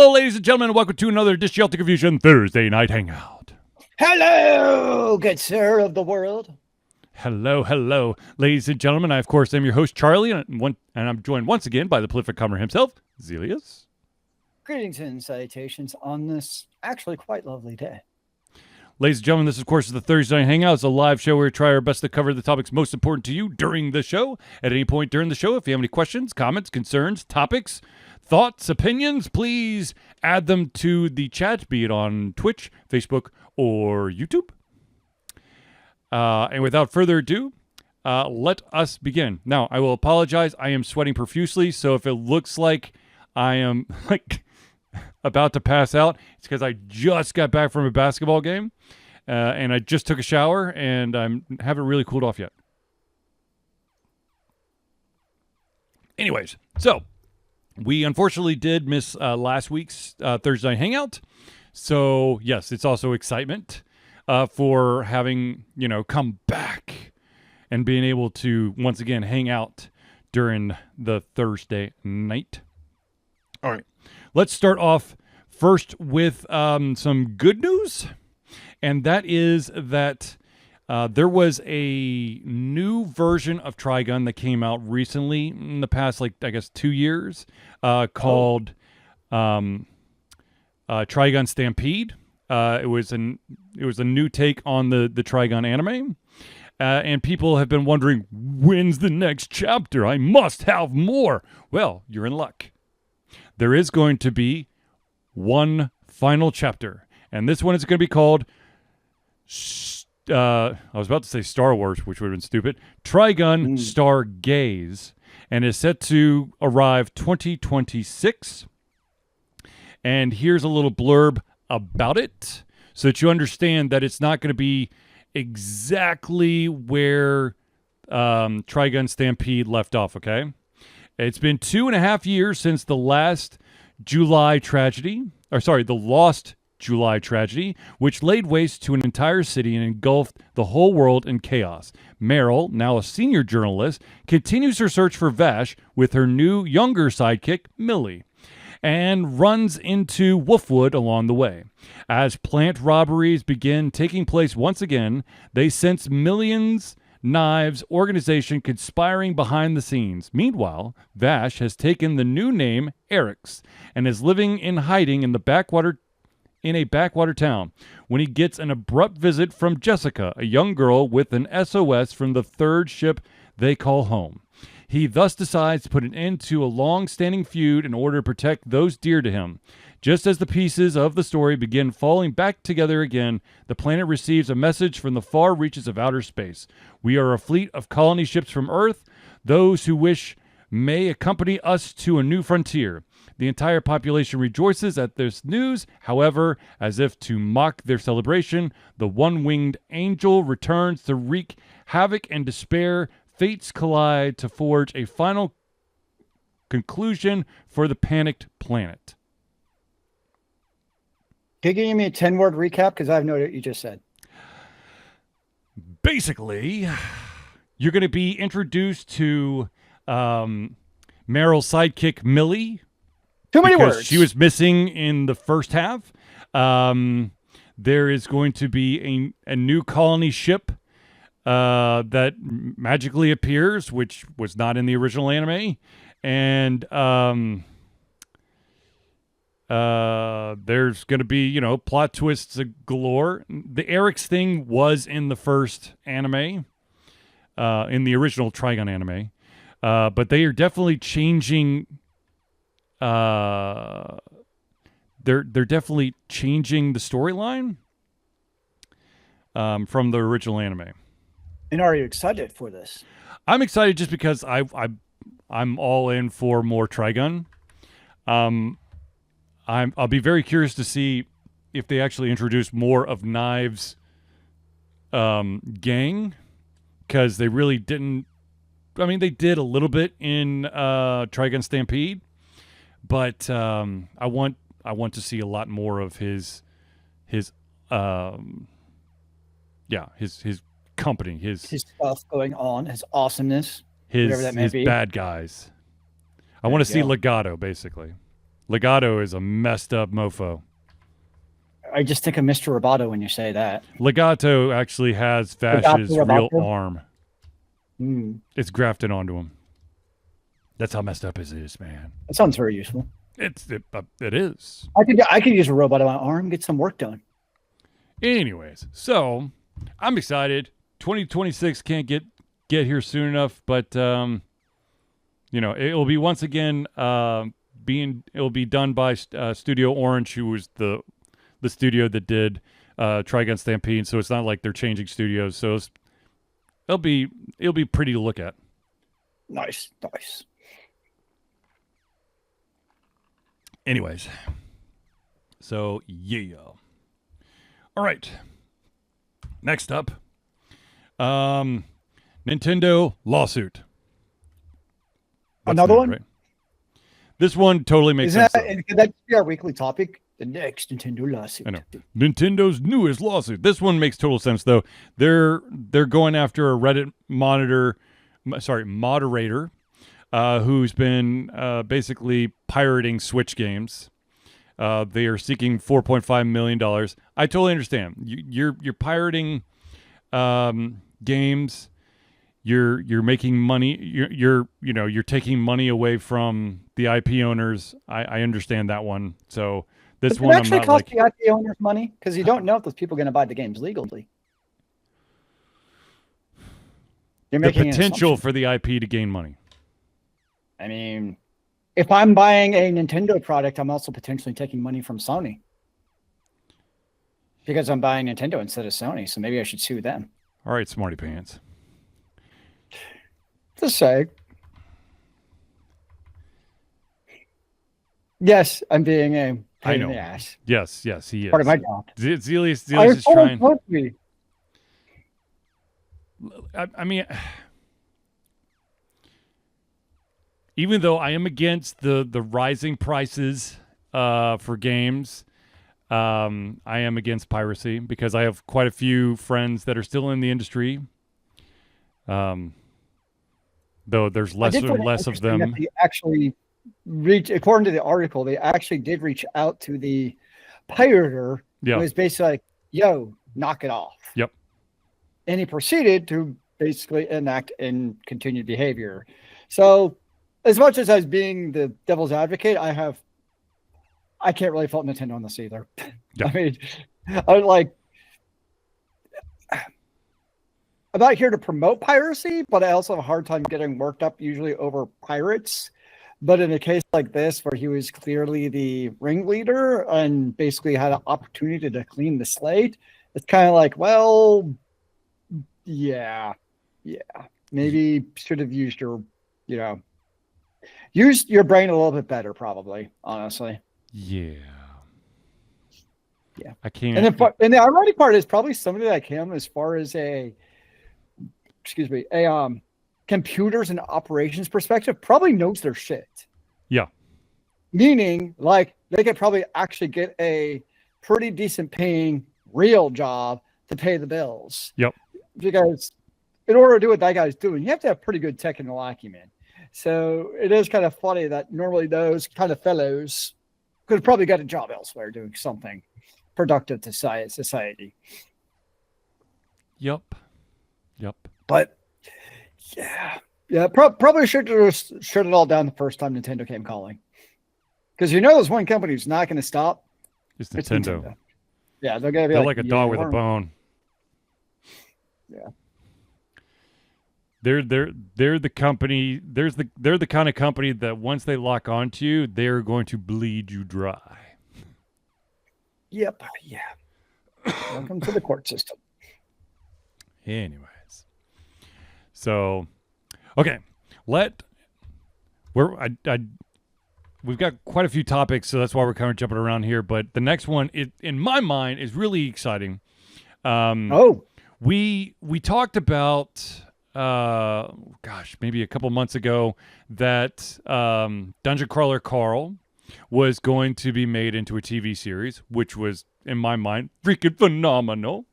Hello, ladies and gentlemen, and welcome to another Disjunct Confusion Thursday Night Hangout. Hello, good sir of the world. Hello, ladies and gentlemen. I, of course, am your host, Charlie, and I'm joined once again by the prolific comer himself, Zealeus. Greetings and salutations on this actually quite lovely day. Ladies and gentlemen, this, of course, is the Thursday Night Hangout. It's a live show where we try our best to cover the topics most important to you during the show. At any point during the show, if you have any questions, comments, concerns, topics, thoughts, opinions, please add them to the chat, be it on Twitch, Facebook, or YouTube. And without further ado, let us begin. Now, I will apologize. I am sweating profusely, so if it looks like I am about to pass out, it's because I just got back from a basketball game, and I just took a shower, and I haven't really cooled off yet. Anyways, so we unfortunately did miss last week's Thursday Night Hangout. So, yes, it's also excitement for having, come back and being able to once again hang out during the Thursday night. All right, let's start off first with some good news. And that is that there was a new version of Trigun that came out recently in the past, 2 years, called Trigun Stampede. It was a new take on the Trigun anime. And people have been wondering, when's the next chapter? I must have more. Well, you're in luck. There is going to be one final chapter. And this one is going to be called, I was about to say Star Wars, which would have been stupid, Trigun Stargaze. And is set to arrive 2026. And here's a little blurb about it so that you understand that it's not going to be exactly where Trigun Stampede left off, okay? It's been 2.5 years since the Lost July tragedy, which laid waste to an entire city and engulfed the whole world in chaos. Meryl, now a senior journalist, continues her search for Vash with her new, younger sidekick, Millie, and runs into Wolfwood along the way. As plant robberies begin taking place once again, they sense Millions Knives organization conspiring behind the scenes. Meanwhile, Vash has taken the new name Eric's and is living in hiding in a backwater town when he gets an abrupt visit from Jessica, a young girl with an SOS from the third ship they call home. He thus decides to put an end to a long-standing feud in order to protect those dear to him. Just as the pieces of the story begin falling back together again, the planet receives a message from the far reaches of outer space. We are a fleet of colony ships from Earth. Those who wish may accompany us to a new frontier. The entire population rejoices at this news. However, as if to mock their celebration, the one-winged angel returns to wreak havoc and despair. Fates collide to forge a final conclusion for the panicked planet. Can you give me a 10-word recap? Because I have no idea what you just said. Basically, you're going to be introduced to Meryl's sidekick, Millie. Too many words. She was missing in the first half. There is going to be a new colony ship that magically appears, which was not in the original anime. And there's going to be, plot twists galore. The Eric's thing was in the first anime, in the original Trigun anime. But they are definitely changing. They're definitely changing the storyline from the original anime. And are you excited for this? I'm excited just because I'm all in for more Trigun. I'll be very curious to see if they actually introduce more of Knives' gang, because they really didn't. I mean, they did a little bit in Trigun Stampede, but I want to see a lot more of his company, his stuff going on, his awesomeness, whatever that may his be. bad guys. I want to see Legato, basically. Legato is a messed up mofo. I just think of Mr. Roboto when you say that. Legato actually has Vash's real arm. It's grafted onto him. That's how messed up it is, man. That sounds very useful. It is. I could use a robot on my arm, get some work done. Anyways, so I'm excited. 2026 can't get here soon enough, but it'll be once again it'll be done by Studio Orange, who was the studio that did Trigun Stampede. So it's not like they're changing studios. So it'll be pretty to look at. Nice. Anyways, so yeah. All right. Next up, Nintendo lawsuit. Another one? Right? This one totally makes sense. Could that be our weekly topic? The next Nintendo lawsuit. I know. Nintendo newest lawsuit. This one makes total sense, though. They're going after a Reddit moderator, who's been basically pirating Switch games. They are seeking $4.5 million. I totally understand. You're pirating games. You're making money. You're taking money away from the IP owners. I understand that one. So this one, actually cost the IP owners money because you don't know if those people are going to buy the games legally. You're making the potential for the IP to gain money. I mean, if I'm buying a Nintendo product, I'm also potentially taking money from Sony because I'm buying Nintendo instead of Sony. So maybe I should sue them. All right, smarty pants. Just say. Yes, I'm being a pain in the ass. Yes, he is. Part of my job. Zealeus is trying. I mean, even though I am against the rising prices for games, I am against piracy because I have quite a few friends that are still in the industry. Though there's less and less of them. They actually according to the article, they actually did reach out to the pirater. Yeah. Who was basically like, yo, knock it off. Yep. And he proceeded to basically enact in continued behavior. So as much as I was being the devil's advocate, I can't really fault Nintendo on this either. Yeah. I mean, I'm not here to promote piracy, but I also have a hard time getting worked up usually over pirates. But in a case like this, where he was clearly the ringleader and basically had an opportunity to clean the slate, it's kind of like, well, yeah, maybe should have used your brain a little bit better, probably, honestly. Yeah. I can't. And the ironic part is probably somebody like him, as far as a computers and operations perspective, probably knows their shit. Yeah. Meaning, like, they could probably actually get a pretty decent paying real job to pay the bills. Yep. Because in order to do what that guy's doing, you have to have pretty good technical acumen. So it is kind of funny that normally those kind of fellows could have probably got a job elsewhere doing something productive to society. Yep. But probably should have shut it all down the first time Nintendo came calling. Because there's one company who's not going to stop. It's Nintendo. Yeah, they're like a dog with a bone. Yeah. They're the company. They're the kind of company that once they lock onto you, they're going to bleed you dry. Yep. Yeah. Welcome to the court system. Anyways, so okay, we've got quite a few topics, so that's why we're kind of jumping around here. But the next one, in my mind, is really exciting. We talked about maybe a couple months ago that Dungeon Crawler Carl was going to be made into a TV series, which was, in my mind, freaking phenomenal.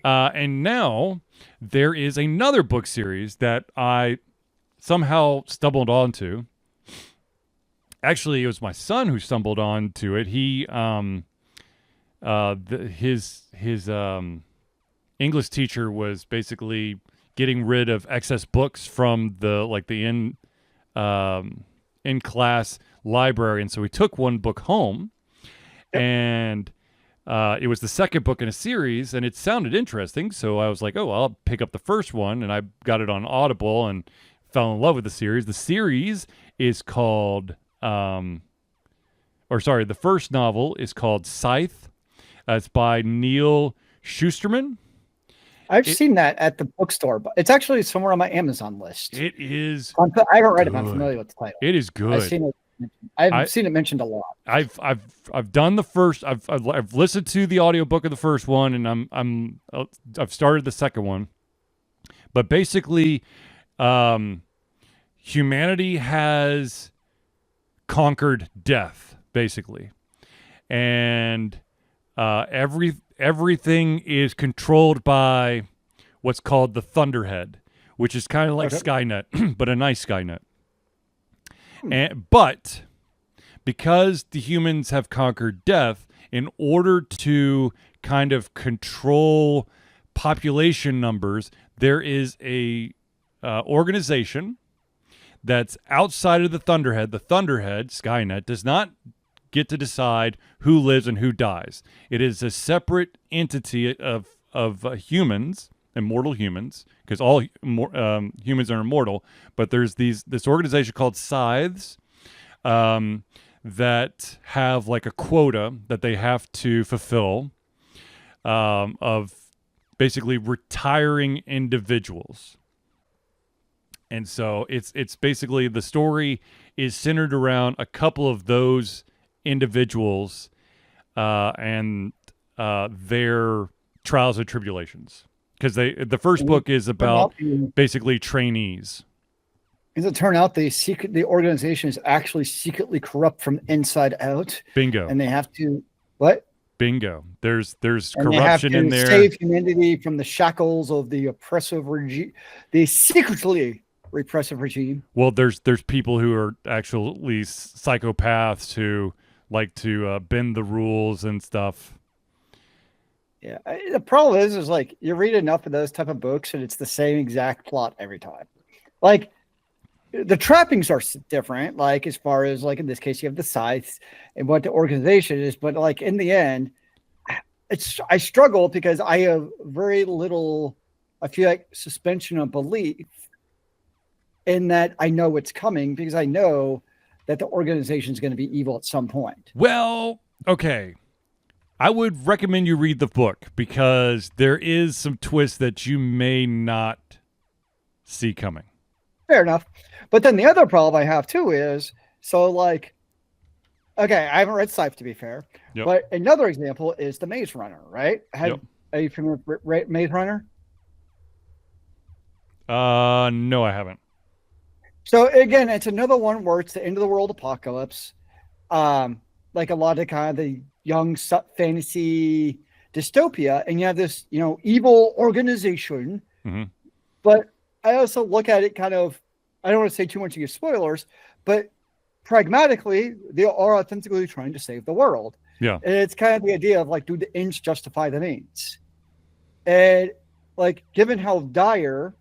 And now there is another book series that I somehow stumbled onto. Actually, it was my son who stumbled onto it. He his English teacher was basically getting rid of excess books from the in class library, and so he took one book home, and it was the second book in a series, and it sounded interesting. So I was like, "Oh, I'll pick up the first one," and I got it on Audible and fell in love with the series. The series is called, the first novel is called Scythe. It's by Neal Schusterman. I've seen that at the bookstore, but it's actually somewhere on my Amazon list. It is. I haven't read it, but I'm familiar with the title. It is good. I've seen it mentioned a lot. I've done the first. I've listened to the audiobook of the first one, and I've started the second one. But basically, humanity has conquered death, basically, and everything is controlled by what's called the Thunderhead, which is kind of like Skynet, but a nice Skynet. But because the humans have conquered death, in order to kind of control population numbers, there is a organization that's outside of the Thunderhead. The Thunderhead, Skynet, does not get to decide who lives and who dies. It is a separate entity of humans, immortal humans, because all humans are immortal. But there's this organization called Scythes that have like a quota that they have to fulfill of basically retiring individuals. And so it's basically, the story is centered around a couple of those individuals and their trials and tribulations, because the first book is about basically trainees. As it turned out, the organization is actually secretly corrupt from inside out. Bingo. And they have to what? Bingo. There's corruption in there. Save humanity from the shackles of the oppressive regime, the secretly repressive regime. Well, there's people who are actually psychopaths who like to bend the rules and stuff. Yeah, the problem is like you read enough of those type of books and it's the same exact plot every time. Like the trappings are different, like as far as like in this case you have the Scythes and what the organization is, but like in the end, I struggle because I have very little, I feel like, suspension of belief in that I know what's coming, because I know that the organization is going to be evil at some point. Well, okay. I would recommend you read the book because there is some twist that you may not see coming. Fair enough. But then the other problem I have too is, so like, okay, I haven't read Scythe to be fair, but another example is the Maze Runner, right? Are you familiar with Maze Runner? No, I haven't. So again, it's another one where it's the end of the world apocalypse. Like a lot of kind of the young fantasy dystopia, and you have this, evil organization. Mm-hmm. But I also look at it kind of, I don't want to say too much of your spoilers, but pragmatically, they are authentically trying to save the world. Yeah. And it's kind of the idea of like, do the ends justify the means? And like, given how dire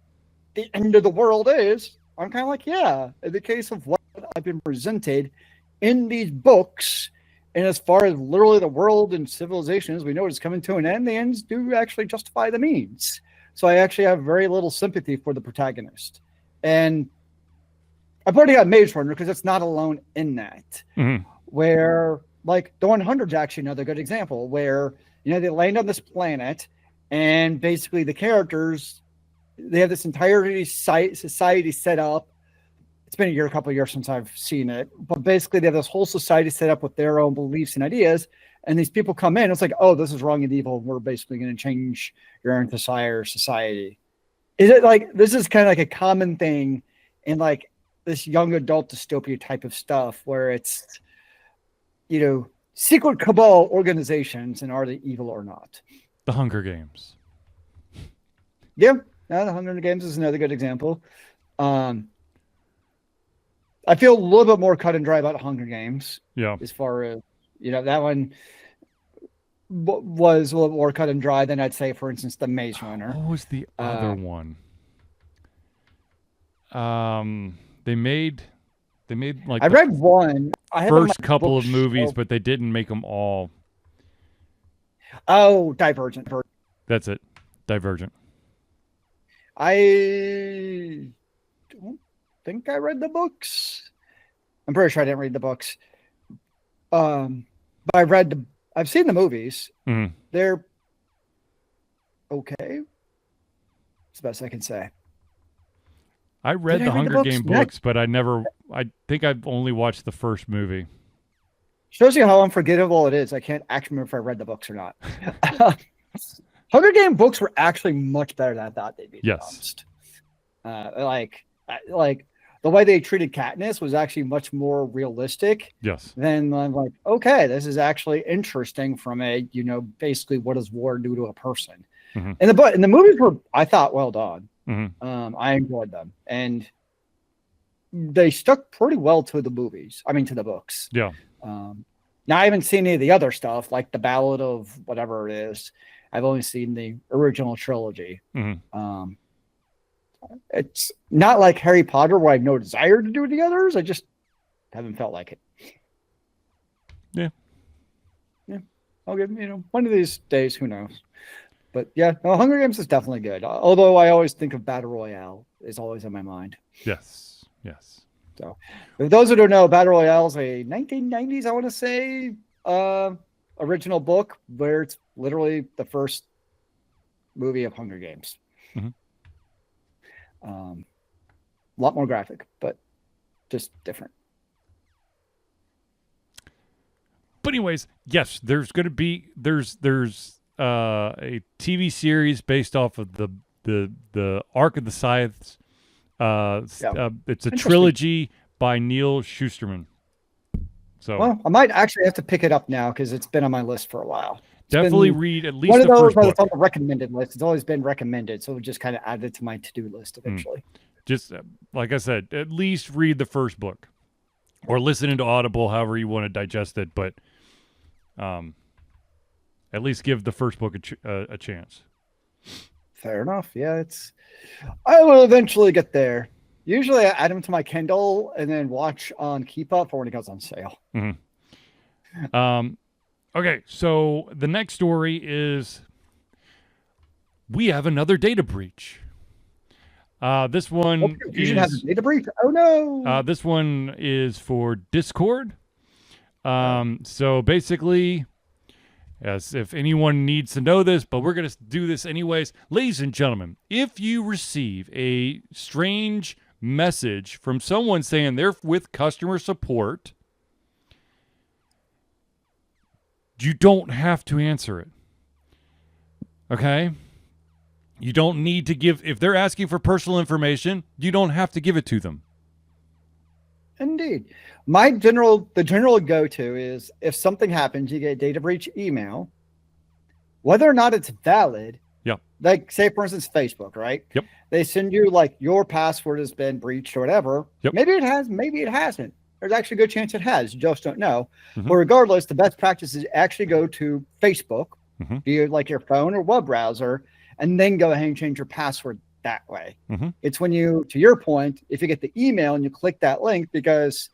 the end of the world is, I'm kind of like, yeah, in the case of what I've been presented in these books, and as far as literally the world and civilization as we know it is coming to an end, the ends do actually justify the means. So I actually have very little sympathy for the protagonist. And I've already got Maze Runner because it's not alone in that. Mm-hmm. Where, like, the 100 is actually another good example where, they land on this planet and basically the characters, they have this entire society set up. It's been a couple of years since I've seen it, but basically they have this whole society set up with their own beliefs and ideas. And these people come in, it's like, oh, this is wrong and evil. We're basically going to change your entire society. Is it like, this is kind of like a common thing in like this young adult dystopia type of stuff where it's, secret cabal organizations, and are they evil or not? The Hunger Games. Yeah. The Hunger Games is another good example. I feel a little bit more cut and dry about Hunger Games. Yeah. As far as, that one was a little more cut and dry than I'd say, for instance, The Maze Runner. What was the other one? They made like I read one. I first couple of movies, but they didn't make them all. Oh, Divergent. That's it. Divergent. I don't think I read the books. I'm pretty sure I didn't read the books. But I've seen the movies. Mm-hmm. They're okay. That's the best I can say. I read the Hunger Game books, but I think I've only watched the first movie. Shows you how unforgettable it is. I can't actually remember if I read the books or not. Hunger Game books were actually much better than I thought they'd be. Yes. Like the way they treated Katniss was actually much more realistic. Yes. Then I'm like, okay, this is actually interesting from a, basically what does war do to a person? Mm-hmm. And the movies were, I thought, well done. Mm-hmm. I enjoyed them. And they stuck pretty well to the movies. I mean, to the books. Yeah. Now I haven't seen any of the other stuff, like the Ballad of whatever it is. I've only seen the original trilogy. Mm-hmm. It's not like Harry Potter where I have no desire to do the others. I just haven't felt like it. Yeah. I'll give, one of these days, who knows? But yeah, no, Hunger Games is definitely good. Although I always think of Battle Royale is always in my mind. Yes. So, for those who don't know, Battle Royale is a 1990s, I want to say, original book where it's literally the first movie of Hunger Games. Mm-hmm. A lot more graphic, but just different. But anyways, yes, there's going to be there's a TV series based off of the Arc of the Scythes. It's a trilogy by Neal Schusterman. So, well, I might actually have to pick it up now because it's been on my list for a while. Definitely read at least one of the those first book. It's on the recommended list. It's always been recommended, so we'll just kind of add it to my to-do list eventually. Just like I said, at least read the first book, or listen into Audible, however you want to digest it. But at least give the first book a chance. Fair enough. Yeah, I will eventually get there. Usually I add them to my Kindle and then watch on Keep Up for when it goes on sale. Mm-hmm. Okay, so the next story is we have another data breach. This one you should have a data breach. Oh no. This one is for Discord. So basically, as if anyone needs to know this, but we're going to do this anyways. Ladies and gentlemen, if you receive a strange message from someone saying they're with customer support, you don't have to answer it. Okay? You don't need to give, if they're asking for personal information, you don't have to give it to them. Indeed. The general go-to is if something happens, you get a data breach email, whether or not it's valid. Yep. Like say for instance, Facebook, right? Yep. They send you like your password has been breached or whatever. Yep. Maybe it has, maybe it hasn't. There's actually a good chance it has. You just don't know. Mm-hmm. But regardless, the best practice is actually go to Facebook, mm-hmm. via like your phone or web browser, and then go ahead and change your password that way. Mm-hmm. It's when you, to your point, if you get the email and you click that link, because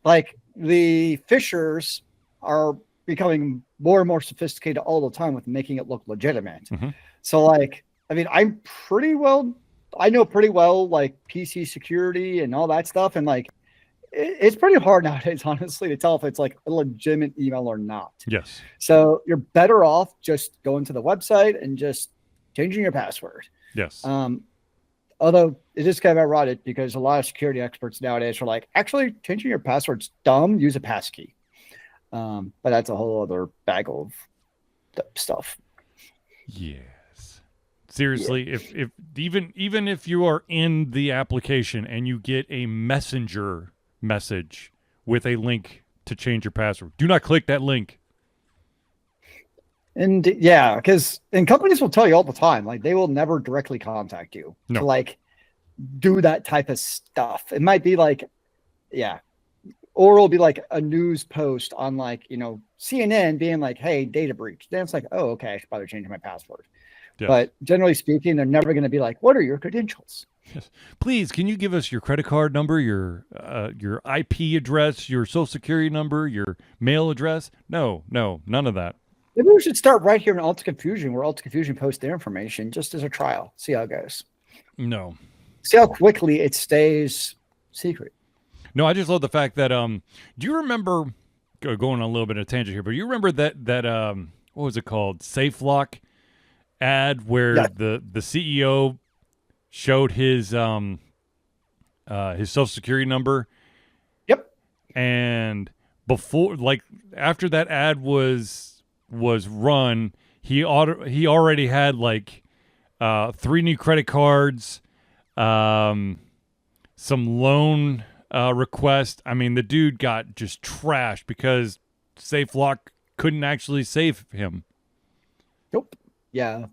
like the phishers are becoming more and more sophisticated all the time with making it look legitimate. Mm-hmm. So like, I mean, I know pretty well like PC security and all that stuff. And like, it's pretty hard nowadays, honestly, to tell if it's like a legitimate email or not. Yes. So you're better off just going to the website and just changing your password. Yes. Although it is kind of ironic because a lot of security experts nowadays are like, actually changing your password's dumb, use a passkey. But that's a whole other bag of stuff. Yes. Seriously, yeah. if even if you are in the application and you get a messenger message with a link to change your password, do not click that link. And yeah, because companies will tell you all the time, like they will never directly contact you to like do that type of stuff. It might be like Yeah. Or it'll be like a news post on like, CNN being like, hey, data breach. Then it's like, oh, okay, I should probably change my password. Yes. But generally speaking, they're never going to be like, what are your credentials? Yes. Please, can you give us your credit card number, your IP address, your social security number, your mail address? No, none of that. Maybe we should start right here in Alta Confusion, where Alta Confusion posts their information just as a trial. See how it goes. No. See how quickly it stays secret. No, I just love the fact that do you remember going on a little bit of a tangent here, but you remember that what was it called? SafeLock ad where the CEO showed his social security number. Yep. And after that ad was run, he already had 3 new credit cards, some loan request. I mean, the dude got just trashed because SafeLock couldn't actually save him. Nope. Yeah.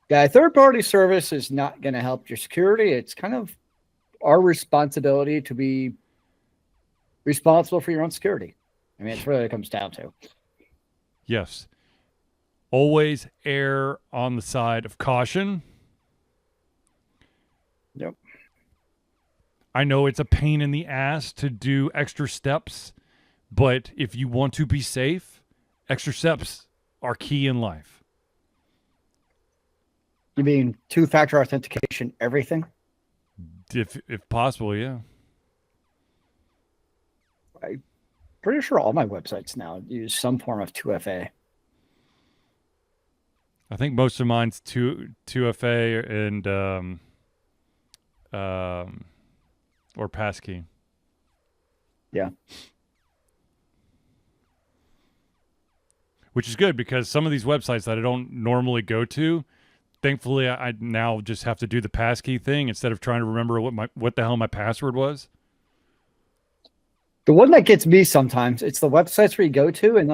Yeah. Third-party service is not going to help your security. It's kind of our responsibility to be responsible for your own security. I mean, it's really what it comes down to. Yes. Always err on the side of caution. Yep. I know it's a pain in the ass to do extra steps, but if you want to be safe, extra steps are key in life. You mean 2-factor authentication, everything? If possible, yeah. I'm pretty sure all my websites now use some form of 2FA. I think most of mine's 2FA and or passkey. Yeah. Which is good because some of these websites that I don't normally go to, thankfully I now just have to do the passkey thing instead of trying to remember what the hell my password was. The one that gets me sometimes, it's the websites where you go to and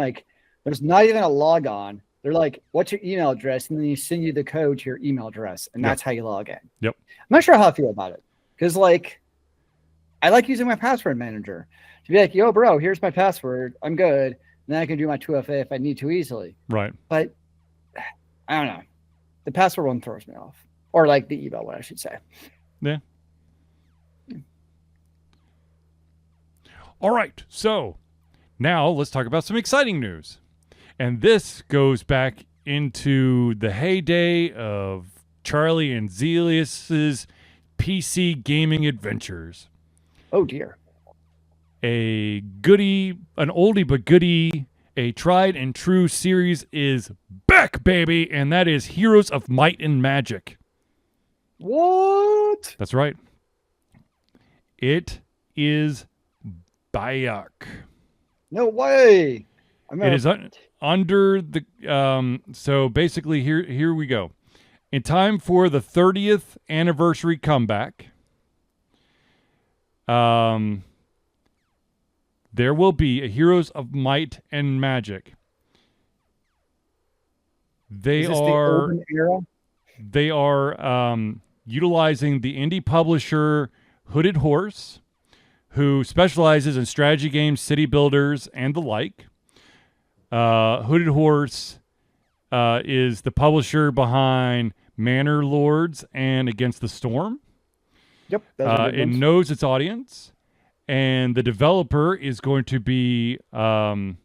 there's not even a log on. They're like, what's your email address? And then you send you the code to your email address. And that's how you log in. Yep. I'm not sure how I feel about it. Because I like using my password manager to be like, yo, bro, here's my password. I'm good. And then I can do my 2FA if I need to easily. Right. But I don't know. The password one throws me off. Or the email one, I should say. Yeah. All right. So now let's talk about some exciting news. And this goes back into the heyday of Charlie and Zealeus's PC gaming adventures. Oh, dear. An oldie but goodie, a tried and true series is back, baby, and that is Heroes of Might and Magic. What? That's right. It is back. No way. It is under the so basically here we go. In time for the 30th anniversary comeback, there will be a Heroes of Might and Magic. They are utilizing the indie publisher Hooded Horse, who specializes in strategy games, city builders, and the like. Hooded Horse is the publisher behind Manor Lords and Against the Storm. Yep. It knows its audience, and the developer is going to be an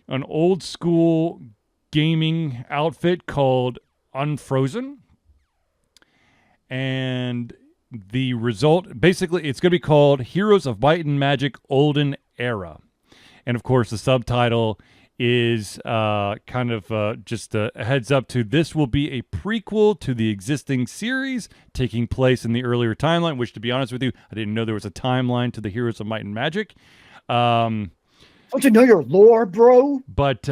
old school gaming outfit called Unfrozen. And the result, basically, it's going to be called Heroes of Might and Magic Olden Era. And of course, the subtitle is kind of just a heads up to this will be a prequel to the existing series taking place in the earlier timeline, which, to be honest with you, I didn't know there was a timeline to the Heroes of Might and Magic. Don't you know your lore, bro? But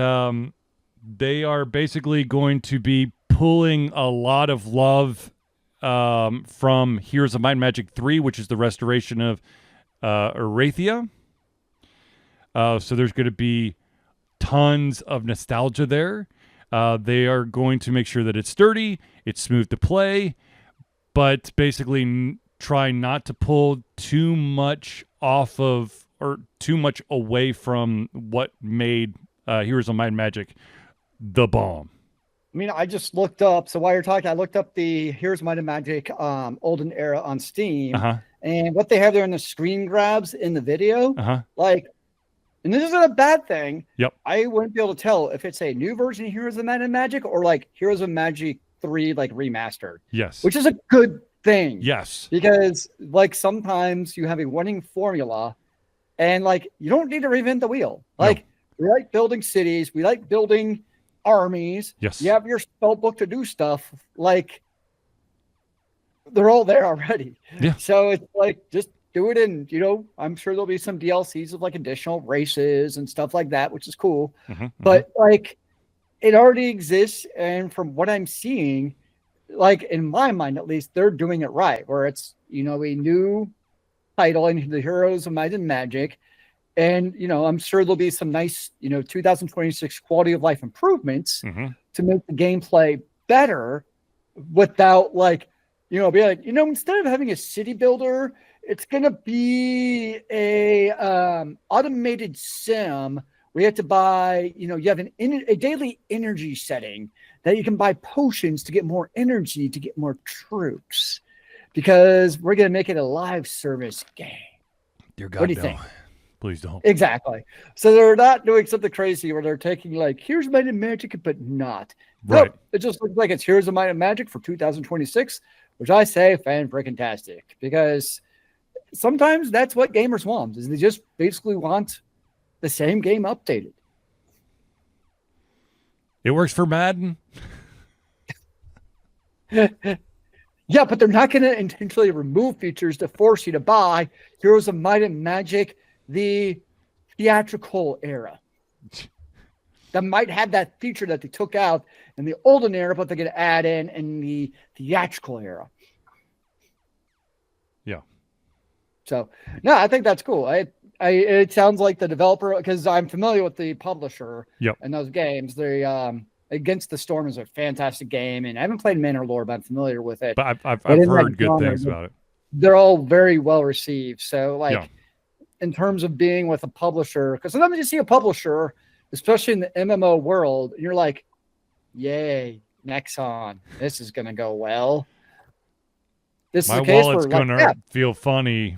they are basically going to be pulling a lot of love from Heroes of Might and Magic 3, which is the restoration of Erathia. So there's going to be tons of nostalgia there. They are going to make sure that it's sturdy, it's smooth to play, but basically try not to pull too much off of or too much away from what made Heroes of Might and Magic the bomb. I mean, I just looked up. So while you're talking, I looked up the Heroes of Might and Magic Olden Era on Steam, and what they have there in the screen grabs in the video, like, and this isn't a bad thing. Yep. I wouldn't be able to tell if it's a new version of Heroes of Might and Magic or like Heroes of Magic 3 like remastered. Yes. Which is a good thing. Yes. Because like sometimes you have a winning formula, and like you don't need to reinvent the wheel. Like we like building cities, we like building armies. Yes. You have your spell book to do stuff. Like they're all there already. Yeah. So it's like just do it, and I'm sure there'll be some DLCs of like additional races and stuff like that, which is cool. But like it already exists, and from what I'm seeing, like in my mind at least, they're doing it right, where it's a new title into the Heroes of Might and Magic. And, I'm sure there'll be some nice, 2026 quality of life improvements to make the gameplay better without like, be like, instead of having a city builder, it's going to be a automated sim where you have to buy, you have a daily energy setting that you can buy potions to get more energy, to get more troops, because we're going to make it a live service game. Dear God, what do you think? Please don't. Exactly. So they're not doing something crazy where they're taking like Heroes of Might and Magic, but not. Right. Nope. It just looks like it's Heroes of Might and Magic for 2026, which I say fan-freaking-tastic, because sometimes that's what gamers want, is they just basically want the same game updated. It works for Madden. Yeah, but they're not going to intentionally remove features to force you to buy Heroes of Might and Magic, the theatrical era. That might have that feature that they took out in the olden era, but they're going to add in the theatrical era. Yeah. So, no, I think that's cool. It sounds like the developer, because I'm familiar with the publisher and those games. They Against the Storm is a fantastic game, and I haven't played Manor Lore, but I'm familiar with it. But I've heard good things about it. They're all very well received. So, like, in terms of being with a publisher, because sometimes you see a publisher, especially in the MMO world, and you're like, yay, Nexon, this is going to go well. This My is a case wallet's where, going to feel funny.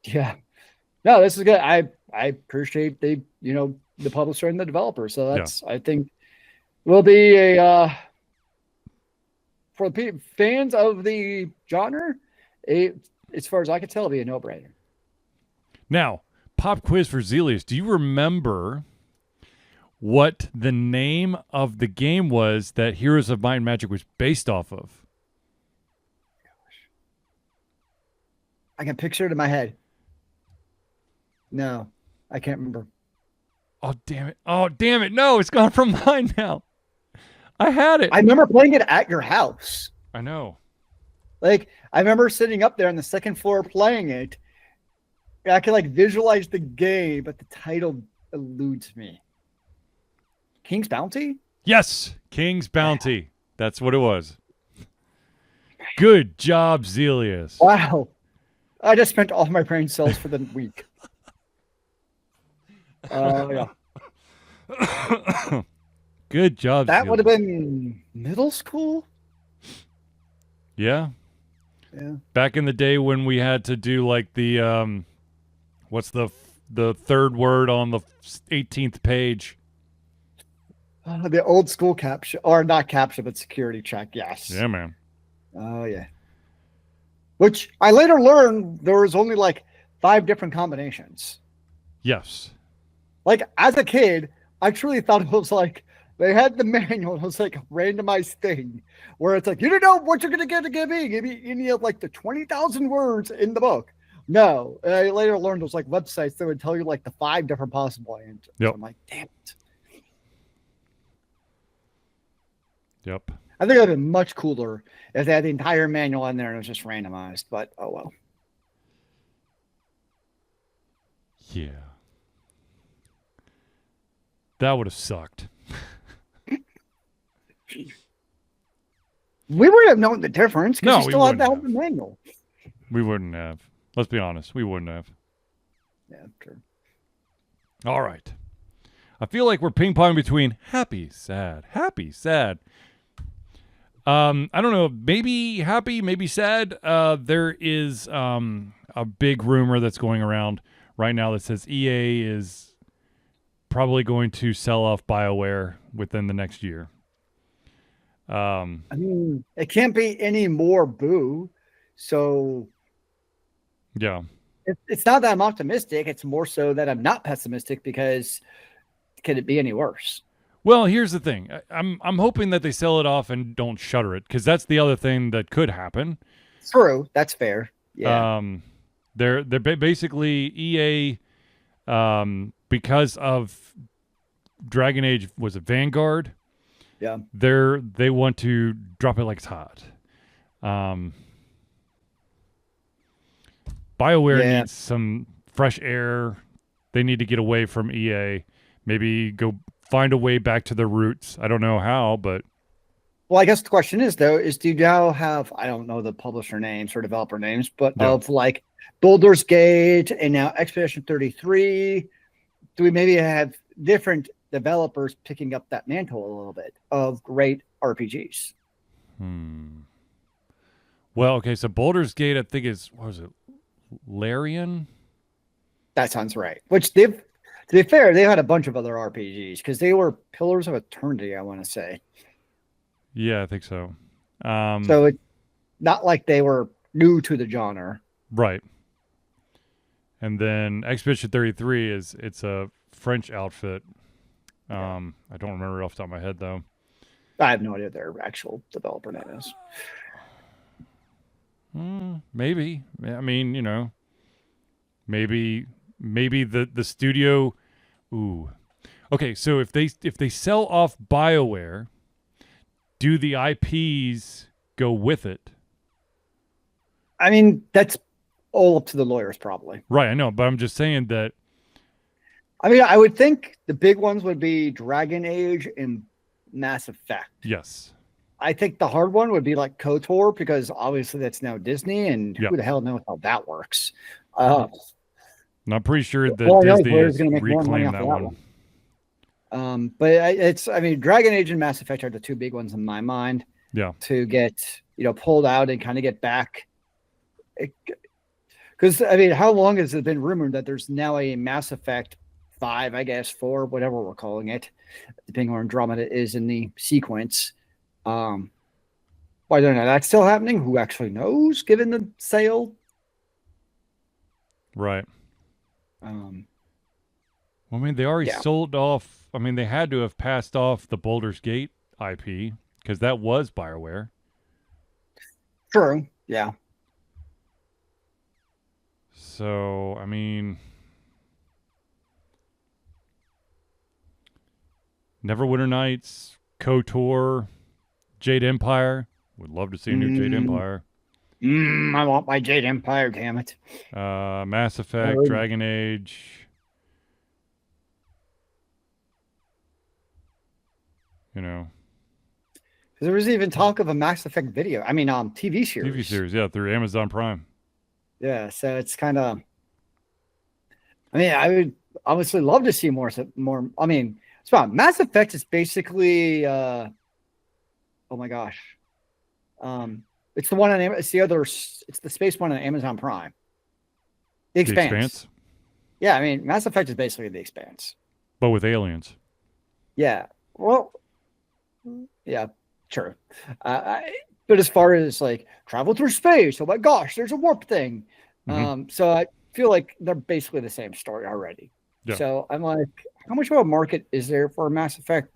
Yeah. No, this is good. I appreciate the publisher and the developer. So that's, I think, will be a, for the fans of the genre, as far as I can tell, it'll be a no-brainer. Now, pop quiz for Zealeus. Do you remember what the name of the game was that Heroes of Might and Magic was based off of? I can picture it in my head. No, I can't remember. Oh, damn it. Oh, damn it. No, it's gone from mine now. I had it. I remember playing it at your house. I know. Like, I remember sitting up there on the second floor playing it. I could like visualize the game, but the title eludes me. King's Bounty? Yes, King's Bounty. That's what it was. Good job, Zealeus. Wow. I just spent all my brain cells for the week. Yeah. Good job. That Zealeus. would have been middle school? Yeah. Yeah. Back in the day when we had to do like the what's the third word on the 18th page? The old school caption, or not caption, but security check. Yes. Yeah, man. Oh, yeah. Which I later learned there was only like 5 different combinations. Yes. Like, as a kid, I truly thought it was like they had the manual. It was like a randomized thing where it's like, you don't know what you're going to get to give me. Give me any of like the 20,000 words in the book. No. I later learned it was like websites that would tell you like the 5 different possible answers. Yep. I'm like, damn it. Yep. I think it would have been much cooler if they had the entire manual in there and it was just randomized, but oh well. Yeah. That would have sucked. We would have known the difference because No, you we still had wouldn't that in the manual. We wouldn't have. Let's be honest. We wouldn't have. Yeah, true. All right. I feel like we're ping-pong between happy, sad, happy, sad. I don't know. Maybe happy, maybe sad. There is a big rumor that's going around right now that says EA is probably going to sell off BioWare within the next year. I mean, it can't be any more boo. So Yeah. it's not that I'm optimistic. It's more so that I'm not pessimistic because can it be any worse? Well, here's the thing. I'm hoping that they sell it off and don't shutter it, because that's the other thing that could happen. True, that's fair. Yeah. They're basically EA, because of Dragon Age, was it Vanguard? Yeah. They want to drop it like it's hot. BioWare needs some fresh air. They need to get away from EA. Maybe go find a way back to their roots. I don't know how, but... Well, I guess the question is, though, is do you now have, I don't know the publisher names or developer names, but of like Baldur's Gate and now Expedition 33, do we maybe have different developers picking up that mantle a little bit of great RPGs? Well, okay, so Baldur's Gate, I think is, what was it, Larian? That sounds right. Which they've, to be fair, they had a bunch of other RPGs because they were Pillars of Eternity, I want to say. Yeah, I think so. So it's not like they were new to the genre. Right. And then Expedition 33 it's a French outfit. I don't remember off the top of my head, though. I have no idea what their actual developer name is. Maybe. I mean, you know, maybe the studio. Ooh. Okay, so if they sell off BioWare, do the IPs go with it? I mean, that's all up to the lawyers, probably. Right, I know, but I'm just saying that. I mean, I would think the big ones would be Dragon Age and Mass Effect. Yes. I think the hard one would be like KOTOR, because obviously that's now Disney, and who the hell knows how that works. And I'm pretty sure that Disney is going to reclaim that one. But I mean, Dragon Age and Mass Effect are the two big ones in my mind. Yeah. To get, pulled out and kind of get back. Because, I mean, how long has it been rumored that there's now a Mass Effect 5, I guess, 4, whatever we're calling it, depending on Andromeda is in the sequence. Why don't know that's still happening? Who actually knows, given the sale? Right. Well, I mean, they already sold off. I mean, they had to have passed off the Baldur's Gate IP because that was BioWare. True. Yeah. So, I mean, Neverwinter Nights, KOTOR, Jade Empire. Would love to see a new Jade Empire. I want my Jade Empire, damn it. Mass Effect, Dragon Age. There was even talk of a Mass Effect video. I mean, TV series. TV series, yeah, through Amazon Prime. Yeah, so it's kind of. I mean, I would obviously love to see more. I mean, it's about Mass Effect is basically. Oh my gosh, it's the one on. It's the other. It's the space one on Amazon Prime. The Expanse. Yeah, I mean, Mass Effect is basically The Expanse, but with aliens. Yeah. Well. Yeah. True. But as far as like travel through space, oh my gosh, there's a warp thing. So I feel like they're basically the same story already. Yeah. So I'm like, how much of a market is there for a Mass Effect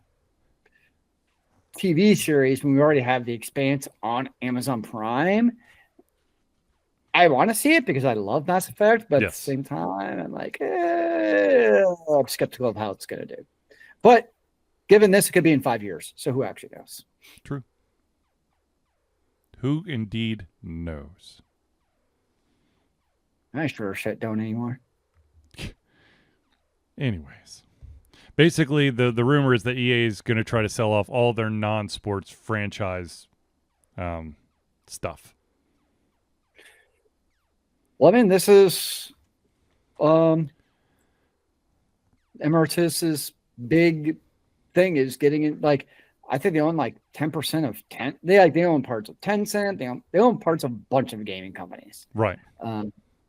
TV series when we already have The Expanse on Amazon Prime? I want to see it because I love Mass Effect, but at the same time, I'm like, I'm skeptical of how it's going to do. But given this, it could be in 5 years. So who actually knows? True. Who indeed knows? I sure shit don't anymore. Anyways, basically the rumor is that EA is going to try to sell off all their non-sports franchise stuff. Well, I mean, this is Emeritus's big thing is getting in. Like, I think they own like 10% of 10. They own parts of Tencent. They own parts of a bunch of gaming companies. Right.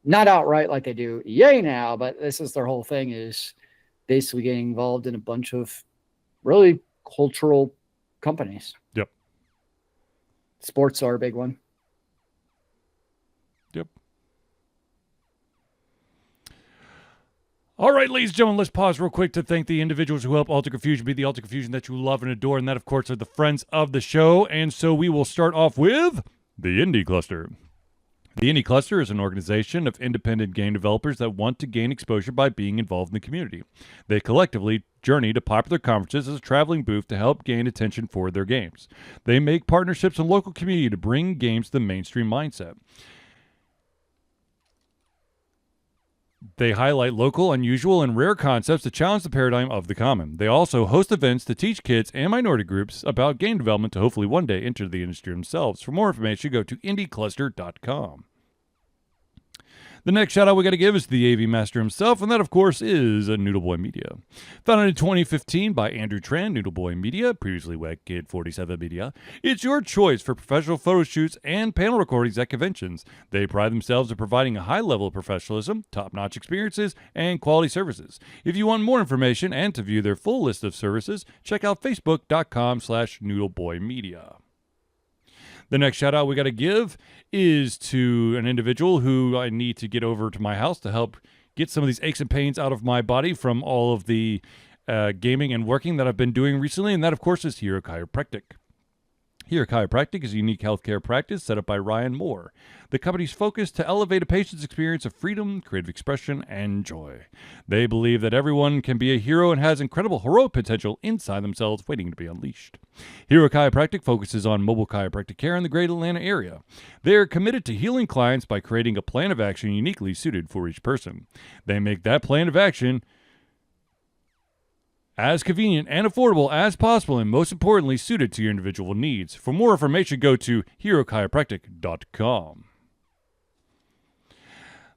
Not outright like they do EA now, but this is their whole thing is basically getting involved in a bunch of really cultural companies. Yep. Sports are a big one. Yep. All right, ladies and gentlemen, let's pause real quick to thank the individuals who help Alter Confusion be the Alter Confusion that you love and adore, and that, of course, are the friends of the show. And so we will start off with the Indie Cluster. The Indie Cluster is an organization of independent game developers that want to gain exposure by being involved in the community. They collectively journey to popular conferences as a traveling booth to help gain attention for their games. They make partnerships in local community to bring games to the mainstream mindset. They highlight local, unusual, and rare concepts to challenge the paradigm of the common. They also host events to teach kids and minority groups about game development to hopefully one day enter the industry themselves. For more information, go to indiecluster.com. The next shout out we got to give is the AV Master himself, and that, of course, is Noodleboy Media. Founded in 2015 by Andrew Tran, Noodleboy Media, previously Wack Kid 47 Media. It's your choice for professional photo shoots and panel recordings at conventions. They pride themselves in providing a high level of professionalism, top-notch experiences, and quality services. If you want more information and to view their full list of services, check out facebook.com/noodleboymedia. The next shout out we got to give is to an individual who I need to get over to my house to help get some of these aches and pains out of my body from all of the gaming and working that I've been doing recently, and that, of course, is Hero Chiropractic. Hero Chiropractic is a unique healthcare practice set up by Ryan Moore. The company's focus to elevate a patient's experience of freedom, creative expression, and joy. They believe that everyone can be a hero and has incredible heroic potential inside themselves waiting to be unleashed. Hero Chiropractic focuses on mobile chiropractic care in the greater Atlanta area. They are committed to healing clients by creating a plan of action uniquely suited for each person. They make that plan of action as convenient and affordable as possible, and most importantly, suited to your individual needs. For more information, go to herochiropractic.com.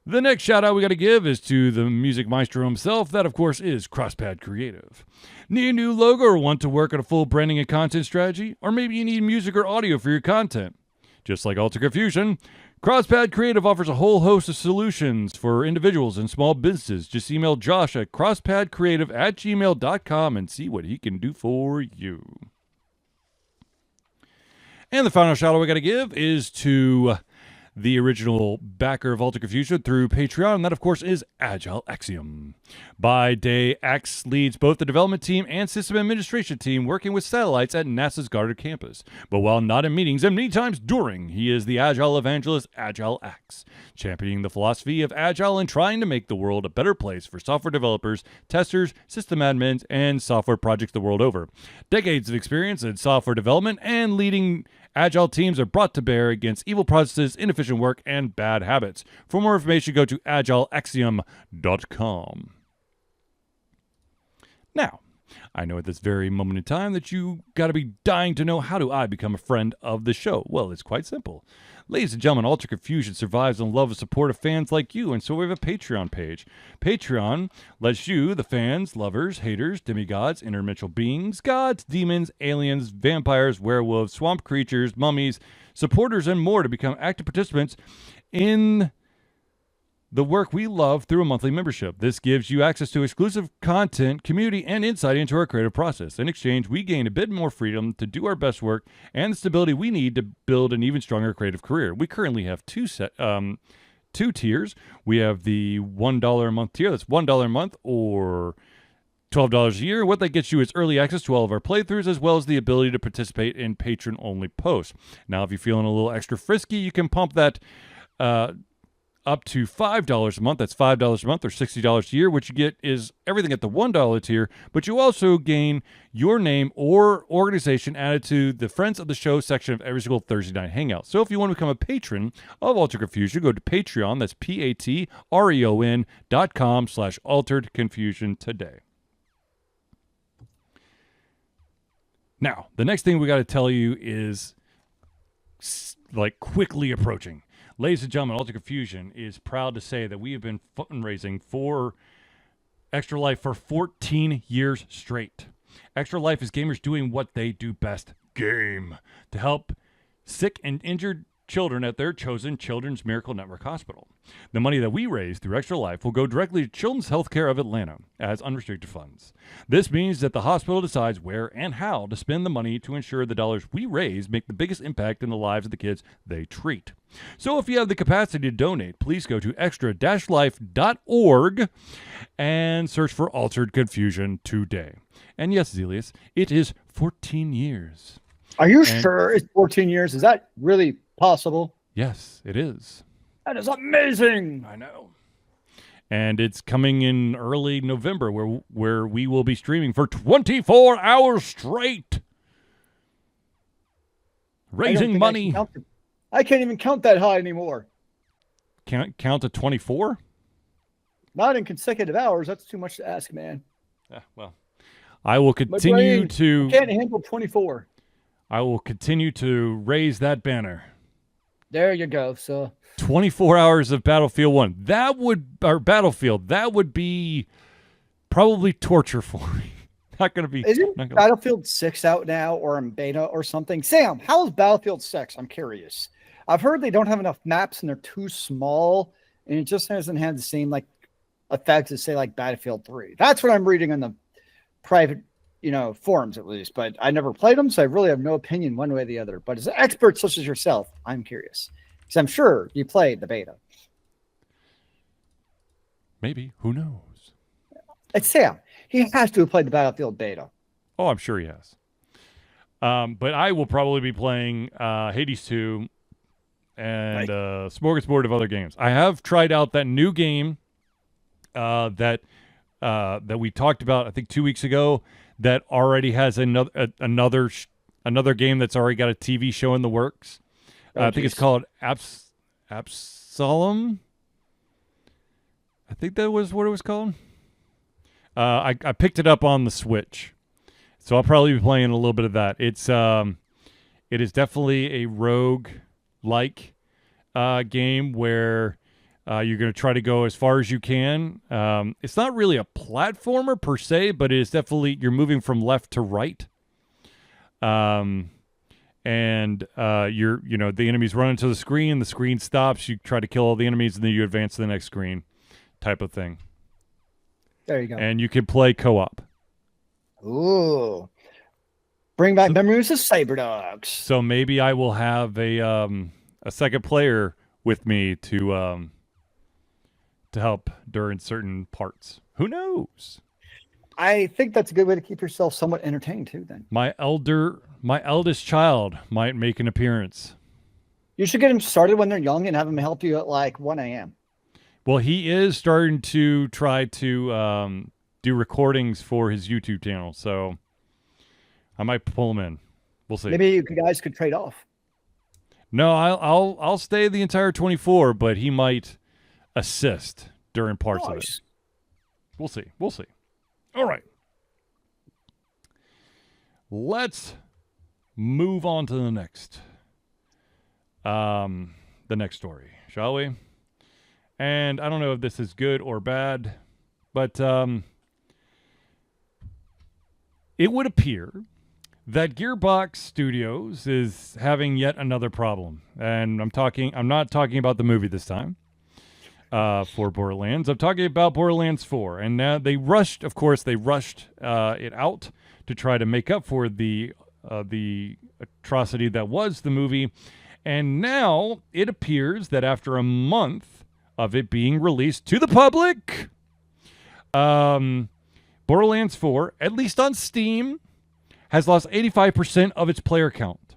The next shout out we got to give is to the music maestro himself. That, of course, is CrossPad Creative. Need a new logo or want to work on a full branding and content strategy? Or maybe you need music or audio for your content? Just like Alter Confusion, CrossPad Creative offers a whole host of solutions for individuals and small businesses. Just email Josh at crosspadcreative@gmail.com and see what he can do for you. And the final shout out we got to give is to the original backer of Alter Confusion through Patreon, and that, of course, is Agile Axiom. By day, Ax leads both the development team and system administration team working with satellites at NASA's Goddard campus. But while not in meetings and many times during, he is the Agile evangelist Agile Ax, championing the philosophy of Agile and trying to make the world a better place for software developers, testers, system admins, and software projects the world over. Decades of experience in software development and leading Agile teams are brought to bear against evil processes, inefficient work, and bad habits. For more information, go to agileaxiom.com. Now, I know at this very moment in time that you got to be dying to know, how do I become a friend of the show? Well, it's quite simple. Ladies and gentlemen, Alter Confusion survives on the love and support of fans like you, and so we have a Patreon page. Patreon lets you, the fans, lovers, haters, demigods, interdimensional beings, gods, demons, aliens, vampires, werewolves, swamp creatures, mummies, supporters, and more to become active participants in the work we love through a monthly membership. This gives you access to exclusive content, community, and insight into our creative process. In exchange, we gain a bit more freedom to do our best work and the stability we need to build an even stronger creative career. We currently have two tiers. We have the $1 a month tier. That's $1 a month or $12 a year. What that gets you is early access to all of our playthroughs, as well as the ability to participate in patron-only posts. Now, if you're feeling a little extra frisky, you can pump that up to $5 a month. That's $5 a month or $60 a year. What you get is everything at the $1 tier, but you also gain your name or organization added to the Friends of the Show section of every single Thursday night hangout. So if you want to become a patron of Alter Confusion, go to Patreon. That's patreon.com/Altered Confusion today. Now, the next thing we got to tell you is like quickly approaching. Ladies and gentlemen, Ultra Confusion is proud to say that we have been fundraising for Extra Life for 14 years straight. Extra Life is gamers doing what they do best, game, to help sick and injured children at their chosen Children's Miracle Network hospital. The money that we raise through Extra Life will go directly to Children's Healthcare of Atlanta as unrestricted funds. This means that the hospital decides where and how to spend the money to ensure the dollars we raise make the biggest impact in the lives of the kids they treat. So if you have the capacity to donate, please go to extra-life.org and search for Altered Confusion today. And yes, Zealeus, it is 14 years. Are you sure it's 14 years? Is that really possible? Yes, it is. That is amazing. I know. And it's coming in early November where we will be streaming for 24 hours straight. Raising money. I can't even count that high anymore. Count to 24? Not in consecutive hours. That's too much to ask, man. Well, I will continue I to... can't handle 24. I will continue to raise that banner. There you go. So 24 hours of Battlefield 1. That would be probably torture for me. Not going to be. Isn't Battlefield 6 out now or in beta or something? Sam, how is Battlefield 6? I'm curious. I've heard they don't have enough maps and they're too small, and it just hasn't had the same effects as say like Battlefield 3. That's what I'm reading on the private forums at least, but I never played them, so I really have no opinion one way or the other. But as an expert such as yourself, I'm curious because I'm sure you played the beta. Maybe. Who knows? It's Sam. He has to have played the Battlefield beta. Oh, I'm sure he has. But I will probably be playing Hades 2 and smorgasbord of other games. I have tried out that new game that we talked about, I think 2 weeks ago, that already has another game that's already got a TV show in the works. I think it's called Absalom. I think that was what it was called. I picked it up on the Switch, so I'll probably be playing a little bit of that. It is definitely a rogue-like game where you're going to try to go as far as you can. It's not really a platformer per se, but it is definitely you're moving from left to right. The enemies run into the screen stops, you try to kill all the enemies, and then you advance to the next screen, type of thing. There you go. And you can play co-op. Ooh. Bring back memories of Cyberdogs. So maybe I will have a second player with me to help during certain parts. Who knows? I think that's a good way to keep yourself somewhat entertained too, then. My eldest child might make an appearance. You should get him started when they're young and have him help you at 1 a.m. Well, he is starting to try to do recordings for his YouTube channel, so I might pull him in. We'll see. Maybe you guys could trade off. No, I'll stay the entire 24, but he might assist during parts of it. We'll see. All right. Let's move on to the next story, shall we? And I don't know if this is good or bad, but it would appear that Gearbox Studios is having yet another problem. And I'm not talking about the movie this time for Borderlands. I'm talking about Borderlands 4. And now they rushed it out to try to make up for the atrocity that was the movie. And now it appears that after a month of it being released to the public, Borderlands 4, at least on Steam, has lost 85% of its player count.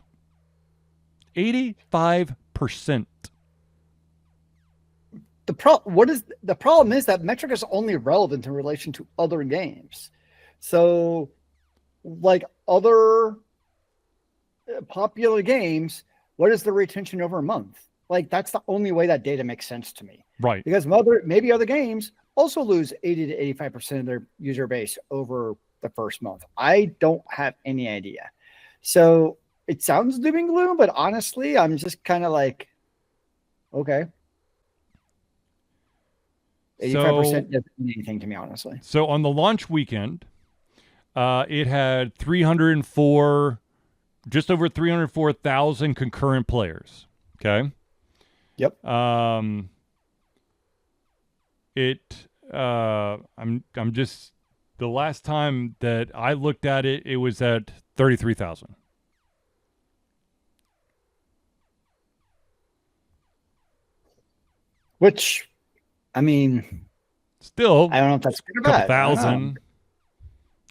85%. The problem is that metric is only relevant in relation to other games. So, like other popular games, what is the retention over a month? Like, that's the only way that data makes sense to me. Right. Because maybe other games also lose 80 to 85% of their user base over the first month. I don't have any idea. So it sounds doom and gloom, but honestly, I'm just kind of like, Okay. 85% doesn't mean anything to me, honestly. So on the launch weekend, it had 304, just over 304,000 concurrent players. Okay. Yep. I'm just, the last time that I looked at it, it was at 33,000. Which, I mean, Still, I don't know if that's good or a couple bad. I don't know.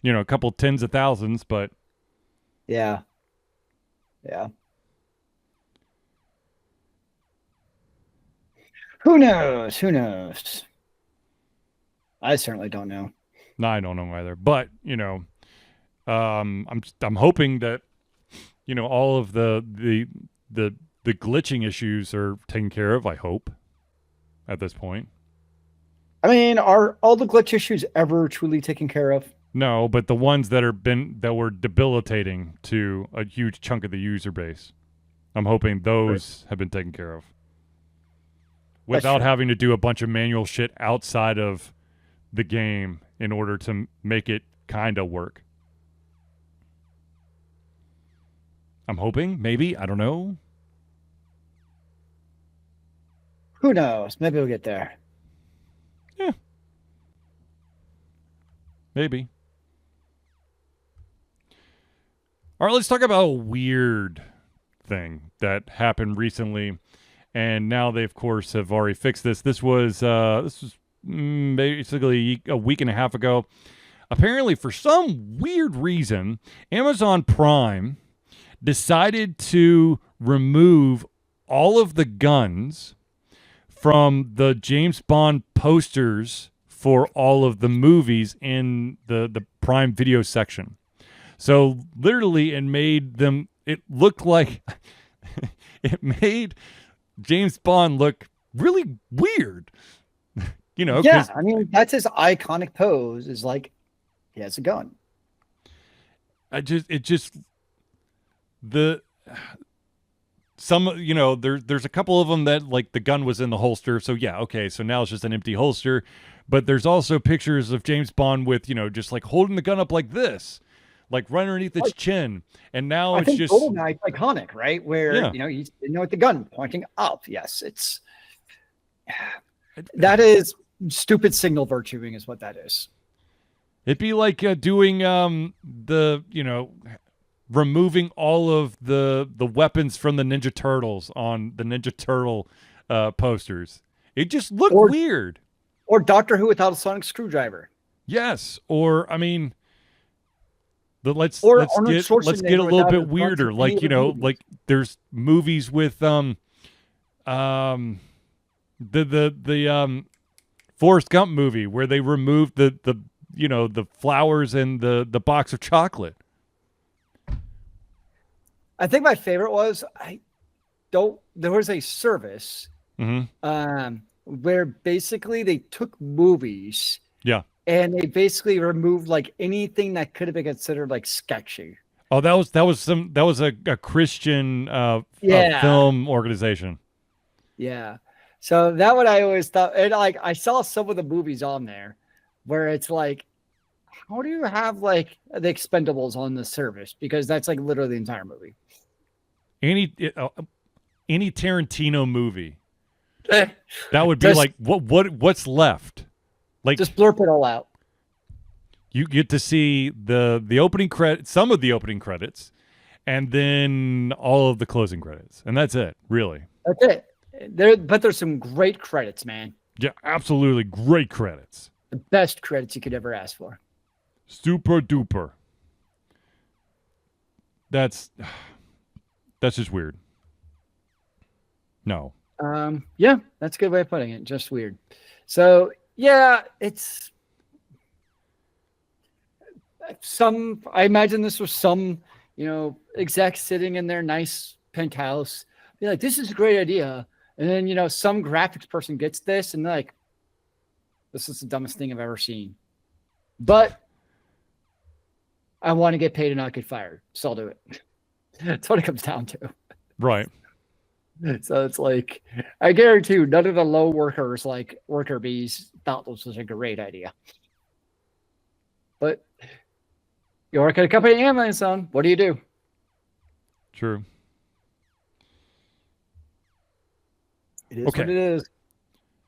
thousand, a couple tens of thousands, but Yeah. Yeah. Who knows? Who knows? I certainly don't know. no, I don't know either. But, I'm hoping that, all of the glitching issues are taken care of, I hope, at this point. I mean, are all the glitch issues ever truly taken care of? No, but the ones that were debilitating to a huge chunk of the user base, I'm hoping those have been taken care of without having to do a bunch of manual shit outside of the game in order to make it kind of work. I'm hoping, maybe, I don't know. Who knows? Maybe we'll get there. Yeah. Maybe. All right, let's talk about a weird thing that happened recently, and now they, of course, have already fixed this. This was basically a week and a half ago. Apparently, for some weird reason, Amazon Prime decided to remove all of the guns from the James Bond posters for all of the movies in the Prime Video section. So literally it looked like it made James Bond look really weird. Yeah, I mean, that's his iconic pose, is like he has a gun. There's a couple of them that like the gun was in the holster. So yeah, okay. So now it's just an empty holster, but there's also pictures of James Bond with, just like holding the gun up like this, like right underneath its chin. And now it's just GoldenEye's iconic, right? Where, he's with the gun pointing up. Yes. That is stupid signal virtuing is what that is. It'd be like doing removing all of the weapons from the Ninja Turtles on the Ninja Turtle posters. It just looked weird. Or Doctor Who without a sonic screwdriver. Yes, or I mean, let's get a little bit weirder. Like like there's movies with the Forrest Gump movie where they removed the flowers and the box of chocolate. I think my favorite was there was a service where basically they took movies and they basically removed like anything that could have been considered like sketchy. Oh, that was a Christian film organization. Yeah. So that one I always thought, and like I saw some of the movies on there where it's like, how do you have like the Expendables on the service? Because that's like literally the entire movie. Any Tarantino movie, that would be like what's left? Like just blurp it all out. You get to see the opening some of the opening credits, and then all of the closing credits, and that's it. Really, that's it. But there's some great credits, man. Yeah, absolutely great credits. The best credits you could ever ask for. Super duper. That's just weird. No. Yeah, that's a good way of putting it. Just weird. So yeah, it's I imagine this was some, exec sitting in their nice penthouse. Be like, this is a great idea. And then, some graphics person gets this and they're like, this is the dumbest thing I've ever seen. But I want to get paid and not get fired. So I'll do it. That's what it comes down to. Right. So it's like, I guarantee you, none of the low workers, like worker bees, thought this was a great idea. But you work at a company in Amazon, what do you do? True. It is Okay. what it is.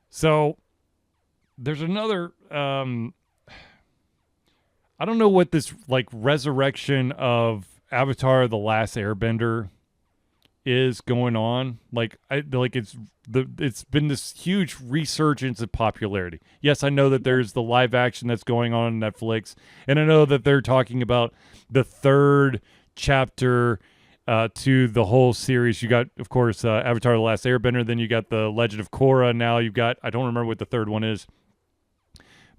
So there's another I don't know what this like resurrection of Avatar the Last Airbender is going on. Like it's been this huge resurgence of popularity. Yes, I know that there's the live action that's going on Netflix, and I know that they're talking about the third chapter to the whole series. You got, of course, Avatar the Last Airbender, then you got the Legend of Korra. Now you've got, I don't remember what the third one is.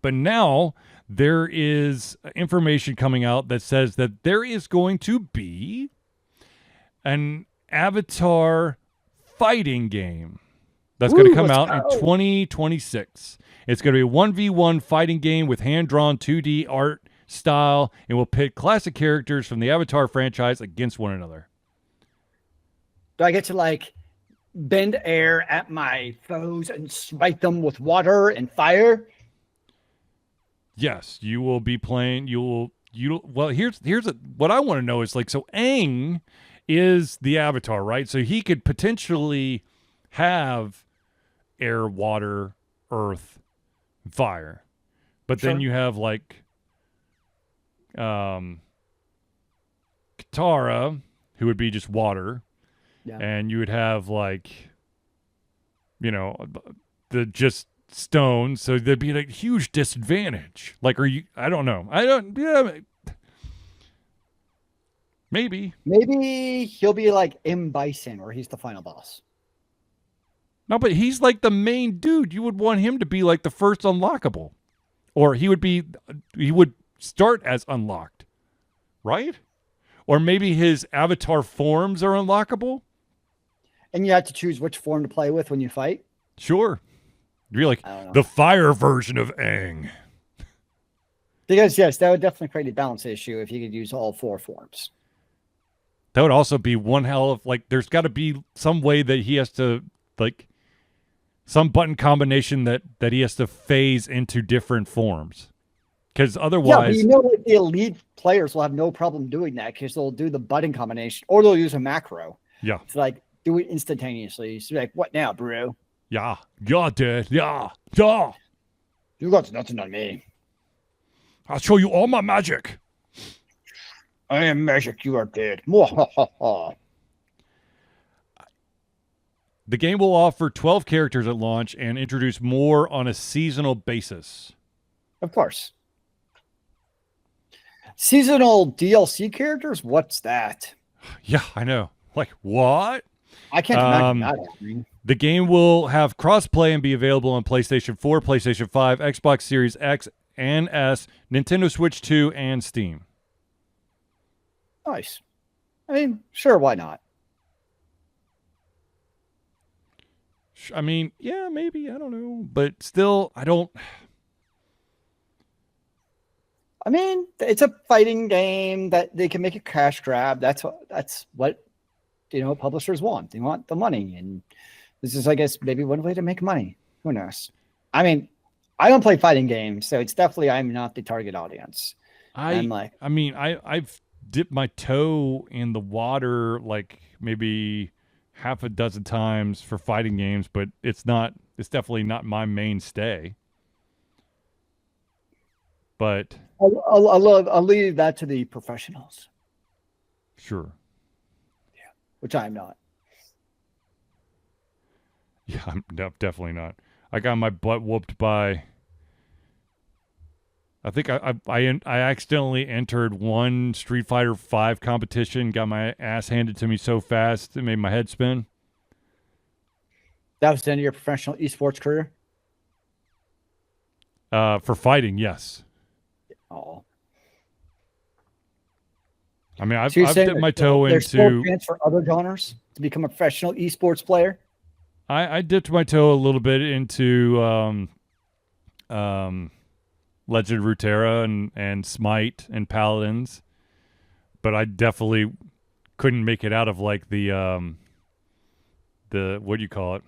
But now there is information coming out that says that there is going to be an Avatar fighting game that's going to come out in 2026. It's going to be a 1v1 fighting game with hand-drawn 2D art style, and will pit classic characters from the Avatar franchise against one another. Do I get to like bend air at my foes and smite them with water and fire? Yes, you will be playing. Well, here's what I want to know is like, so Aang is the Avatar, right? So he could potentially have air, water, earth, fire, but then you have like Katara, who would be just water, and you would have like, the just stone, so there'd be a huge disadvantage. Like, I don't know. Maybe he'll be like M. Bison, where he's the final boss. No, but he's like the main dude. You would want him to be like the first unlockable, or he would start as unlocked, right? Or maybe his avatar forms are unlockable. And you have to choose which form to play with when you fight? Sure. You'd be like the fire version of Aang. Because, yes, that would definitely create a balance issue if you could use all four forms. That would also be one hell of, like, there's got to be some way that he has to, like, some button combination that he has to phase into different forms. Because otherwise... Yeah, but the elite players will have no problem doing that because they'll do the button combination, or they'll use a macro. Yeah. It's like, do it instantaneously. So like, what now, bro? Yeah, dude. Yeah. You got nothing on me. I'll show you all my magic. I am magic, you are dead. The game will offer 12 characters at launch and introduce more on a seasonal basis. Of course. Seasonal DLC characters? What's that? Yeah, I know. Like, what? I can't imagine that happening. The game will have cross-play and be available on PlayStation 4, PlayStation 5, Xbox Series X and S, Nintendo Switch 2, and Steam. Nice. I mean, sure, why not? I mean, yeah, maybe. I don't know. But still, I don't... I mean, it's a fighting game that they can make a cash grab. That's what publishers want. They want the money, and this is, I guess, maybe one way to make money. Who knows? I mean, I don't play fighting games, so it's definitely I'm not the target audience. I've dipped my toe in the water like maybe half a dozen times for fighting games, but it's definitely not my mainstay. But I'll leave that to the professionals. Sure. Yeah, which I'm not. Yeah, I'm definitely not. I got my butt whooped by... I think I accidentally entered one Street Fighter V competition, got my ass handed to me so fast, it made my head spin. That was the end of your professional esports career? For fighting, yes. Oh. I mean, I've dipped my toe into... There's still a chance for other genres to become a professional esports player? I dipped my toe a little bit into Legend of Runeterra and Smite and Paladins, but I definitely couldn't make it out of like the what do you call it?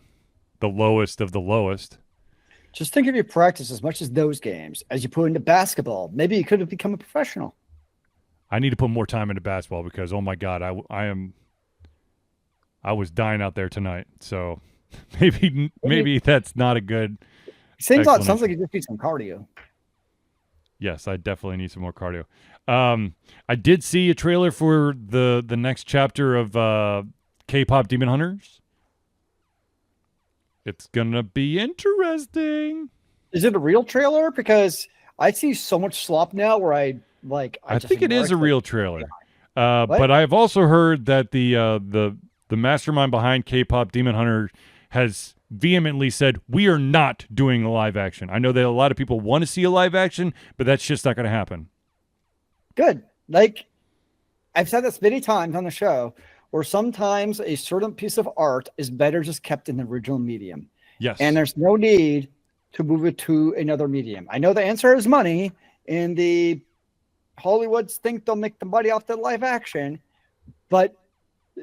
The lowest of the lowest. Just think if you practice as much as those games as you put into basketball, maybe you could have become a professional. I need to put more time into basketball because oh my god, I was dying out there tonight. So maybe that's not a good. Sounds like you just need some cardio. Yes, I definitely need some more cardio. I did see a trailer for the next chapter of K-pop Demon Hunters. It's gonna be interesting. Is it a real trailer? Because I see so much slop now where I think it is a real trailer. But I've also heard that the mastermind behind K-pop Demon Hunter has vehemently said we are not doing a live action. I know that a lot of people want to see a live action, but that's just not going to happen. Good. Like I've said this many times on the show, where sometimes a certain piece of art is better just kept in the original medium. Yes. And there's no need to move it to another medium. I know the answer is money, and the Hollywoods think they'll make the money off the live action, but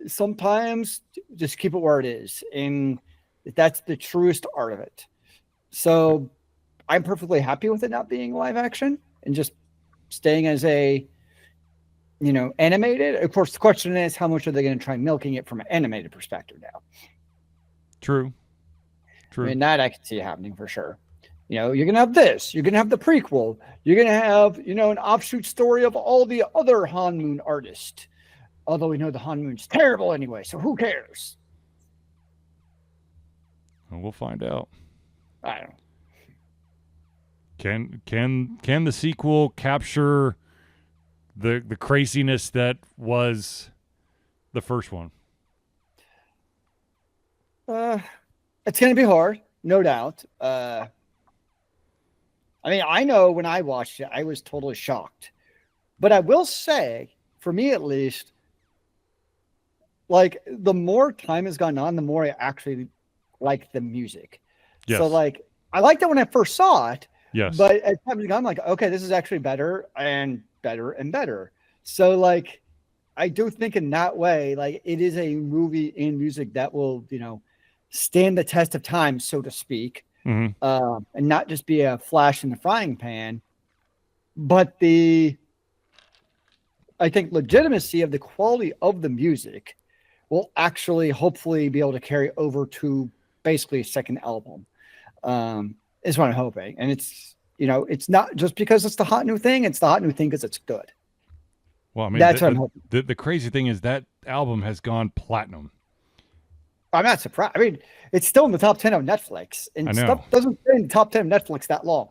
sometimes just keep it where it is. And that's the truest art of it. So I'm perfectly happy with it not being live action and just staying as a, animated. Of course, the question is, how much are they going to try milking it from an animated perspective now? True. I mean, that I can see happening for sure. You're going to have this. You're going to have the prequel. You're going to have, an offshoot story of all the other Han Moon artists. Although we know the Han Moon's terrible anyway, so who cares? Well, we'll find out. I don't know. Can the sequel capture the craziness that was the first one? It's going to be hard, no doubt. I mean, I know when I watched it, I was totally shocked. But I will say, for me at least, like the more time has gone on, the more I actually like the music. Yes. So like, I liked it when I first saw it. Yes. But as time has gone, I'm like, okay, this is actually better and better and better. So like, I do think in that way, like it is a movie and music that will, stand the test of time, so to speak, and not just be a flash in the frying pan. But I think legitimacy of the quality of the music will actually hopefully be able to carry over to basically a second album. Is what I'm hoping. And it's, it's not just because it's the hot new thing. It's the hot new thing because it's good. Well, I mean, that's what I'm hoping. The crazy thing is that album has gone platinum. I'm not surprised. I mean, it's still in the top 10 of Netflix, and stuff doesn't stay in the top 10 of Netflix that long.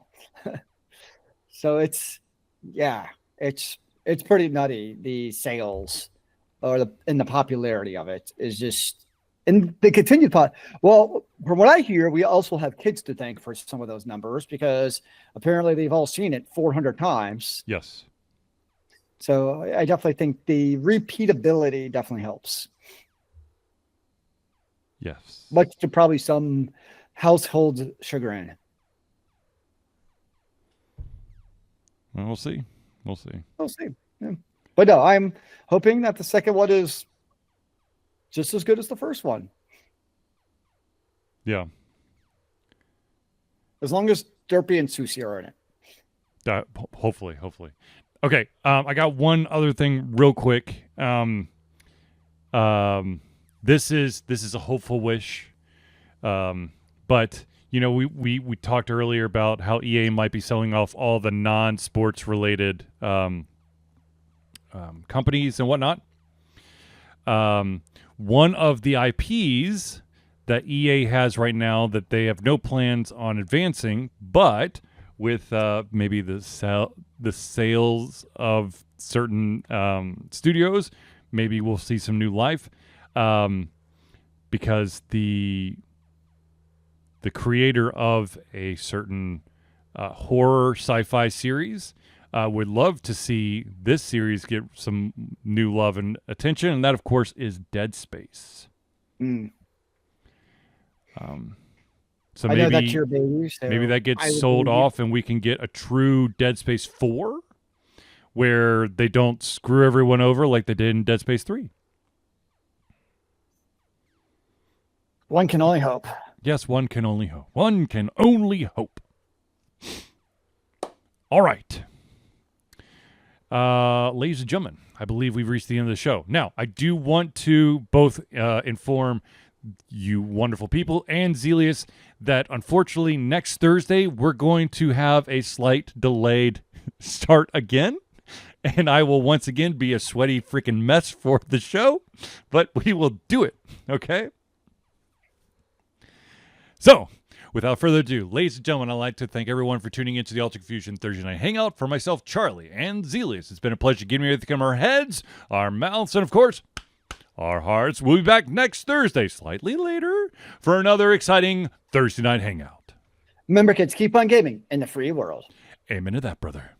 So it's pretty nutty. The sales or the popularity of it is just, and the continued well, from what I hear, we also have kids to thank for some of those numbers because apparently they've all seen it 400 times. Yes. So I definitely think the repeatability definitely helps. Yes. Much to probably some households' chagrin. Well, we'll see. We'll see. Yeah. But no, I'm hoping that the second one is just as good as the first one. Yeah. As long as Derpy and Susie are in it. Hopefully. Okay. I got one other thing real quick. This is a hopeful wish. But we talked earlier about how EA might be selling off all the non-sports related companies and whatnot. One of the IPs that EA has right now that they have no plans on advancing, but with maybe the sales of certain studios, maybe we'll see some new life. Because the creator of a certain horror sci-fi series would love to see this series get some new love and attention, and that, of course, is Dead Space. So I know that's your baby. So maybe that gets sold off, and we can get a true Dead Space 4, where they don't screw everyone over like they did in Dead Space 3. One can only hope. Yes, one can only hope. One can only hope. All right. Ladies and gentlemen, I believe we've reached the end of the show. Now, I do want to both inform you wonderful people and Zealeus that unfortunately next Thursday we're going to have a slight delayed start again. And I will once again be a sweaty freaking mess for the show, but we will do it, okay? So, without further ado, ladies and gentlemen, I'd like to thank everyone for tuning into the Ultra Confusion Thursday Night Hangout. For myself, Charlie, and Zealeus, it's been a pleasure getting here to our heads, our mouths, and of course, our hearts. We'll be back next Thursday, slightly later, for another exciting Thursday Night Hangout. Remember, kids, keep on gaming in the free world. Amen to that, brother.